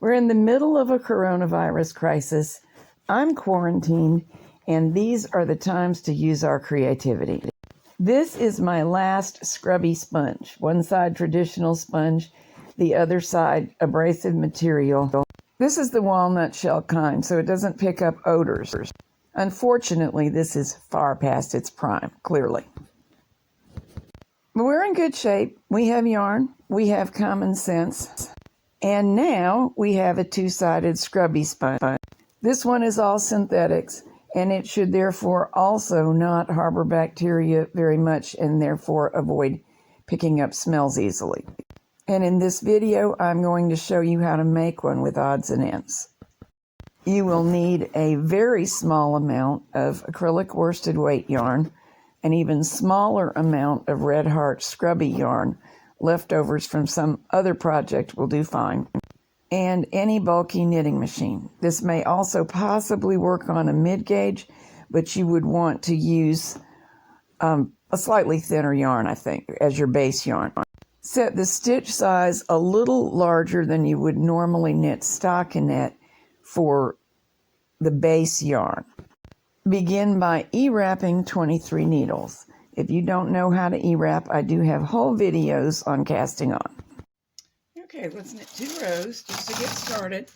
We're in the middle of a coronavirus crisis. I'm quarantined, and these are the times to use our creativity. This is my last scrubby sponge. One side traditional sponge, the other side abrasive material. This is the walnut shell kind, so it doesn't pick up odors. Unfortunately, this is far past its prime, clearly. But we're in good shape. We have yarn, we have common sense, and now we have a two-sided scrubby sponge. This one is all synthetics, and it should therefore also not harbor bacteria very much and therefore avoid picking up smells easily. And in this video, I'm going to show you how to make one with odds and ends. You will need a very small amount of acrylic worsted weight yarn, an even smaller amount of Red Heart scrubby yarn, leftovers from some other project will do fine, and any bulky knitting machine. This may also possibly work on a mid-gauge, but you would want to use a slightly thinner yarn, I think, as your base yarn. Set the stitch size a little larger than you would normally knit stockinette for the base yarn. Begin by E-wrapping 23 needles. If you don't know how to E-wrap, I do have whole videos on casting on. Okay, let's knit 2 rows just to get started.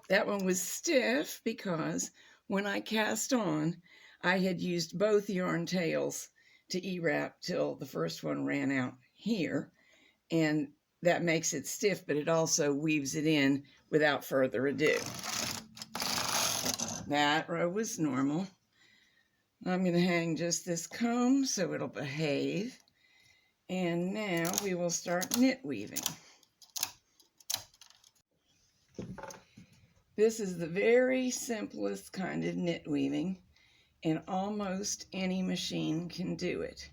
That one was stiff because when I cast on, I had used both yarn tails to E-wrap till the first one ran out here, and that makes it stiff, but it also weaves it in without further ado. That row was normal. I'm going to hang just this comb so it'll behave. And now we will start knit weaving. This is the very simplest kind of knit weaving, and almost any machine can do it.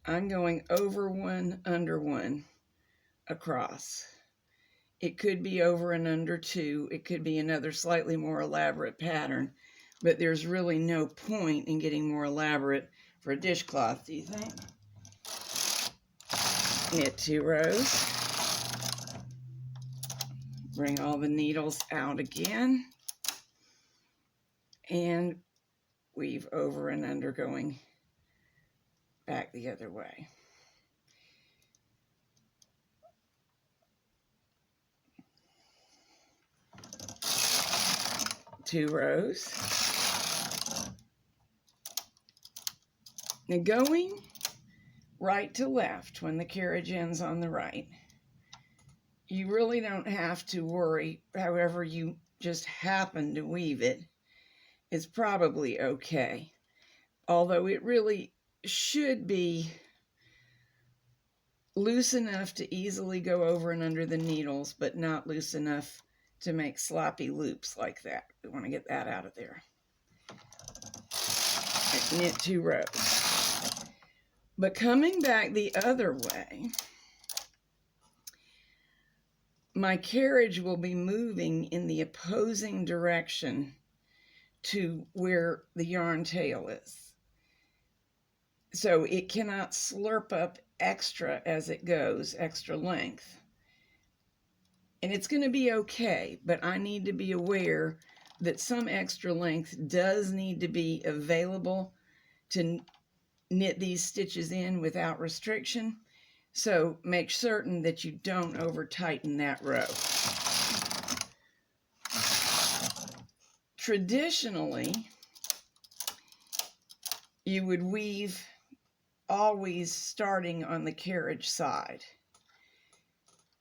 I'm going over one, under one, across. It could be over and under 2. It could be another slightly more elaborate pattern, but there's really no point in getting more elaborate for a dishcloth, do you think? Knit 2 rows. Bring all the needles out again. And weave over and under, going back the other way. Two rows. Now going right to left when the carriage ends on the right, you really don't have to worry. However you just happen to weave it, it's probably okay. Although it really should be loose enough to easily go over and under the needles, but not loose enough to make sloppy loops like that. We want to get that out of there. Knit 2 rows. But coming back the other way, my carriage will be moving in the opposing direction to where the yarn tail is. So it cannot slurp up extra as it goes, extra length. And it's going to be okay, but I need to be aware that some extra length does need to be available to knit these stitches in without restriction. So make certain that you don't over tighten that row. Traditionally, you would weave always starting on the carriage side.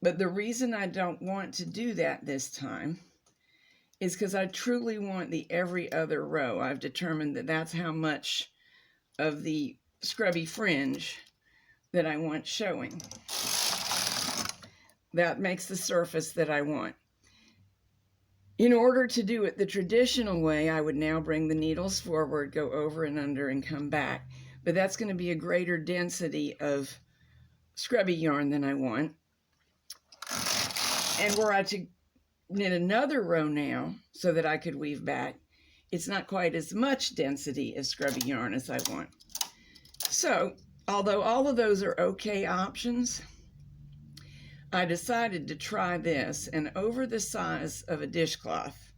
But the reason I don't want to do that this time is because I truly want the every other row. I've determined that that's how much of the scrubby fringe that I want showing. That makes the surface that I want. In order to do it the traditional way, I would now bring the needles forward, go over and under, and come back. But that's going to be a greater density of scrubby yarn than I want. And were I to knit another row now so that I could weave back, it's not quite as much density of scrubby yarn as I want. So, although all of those are okay options, I decided to try this, and over the size of a dishcloth,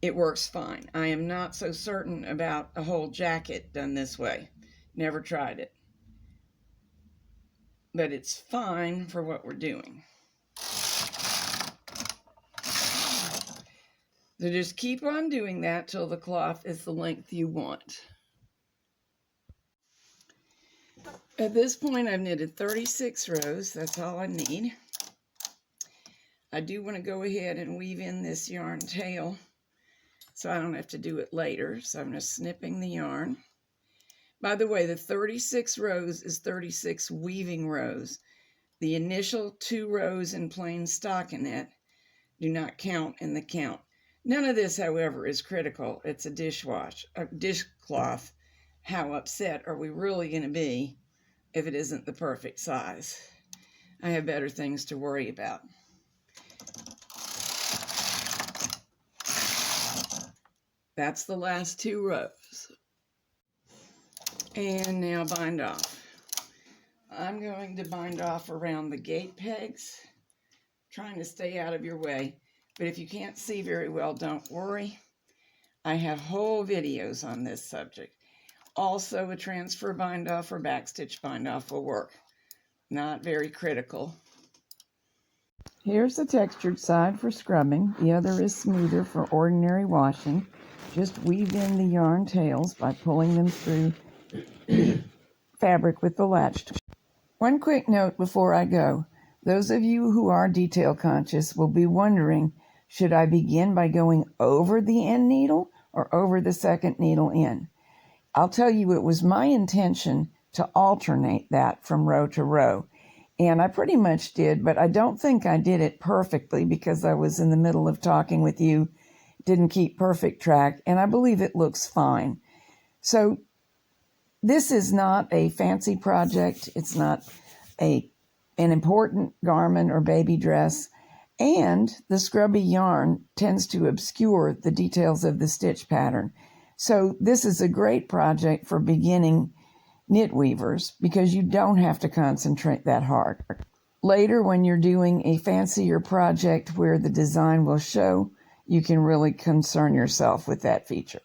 it works fine. I am not so certain about a whole jacket done this way. Never tried it. But it's fine for what we're doing. So just keep on doing that till the cloth is the length you want. At this point, I've knitted 36 rows. That's all I need. I do want to go ahead and weave in this yarn tail so I don't have to do it later. So I'm just snipping the yarn. By the way, the 36 rows is 36 weaving rows. The initial 2 rows in plain stockinette do not count in the count. None of this, however, is critical. It's a dishcloth. How upset are we really going to be if it isn't the perfect size? I have better things to worry about. That's the last 2 rows. And now bind off. I'm going to bind off around the gate pegs, trying to stay out of your way. But if you can't see very well, don't worry. I have whole videos on this subject. Also, a transfer bind off or backstitch bind off will work. Not very critical. Here's the textured side for scrubbing. The other is smoother for ordinary washing. Just weave in the yarn tails by pulling them through the fabric with the latch tool. One quick note before I go. Those of you who are detail conscious will be wondering, should I begin by going over the end needle or over the second needle in? I'll tell you, it was my intention to alternate that from row to row. And I pretty much did, but I don't think I did it perfectly because I was in the middle of talking with you, didn't keep perfect track, and I believe it looks fine. So this is not a fancy project. It's not an important garment or baby dress. And the scrubby yarn tends to obscure the details of the stitch pattern. So this is a great project for beginning knit weavers because you don't have to concentrate that hard. Later, when you're doing a fancier project where the design will show, you can really concern yourself with that feature.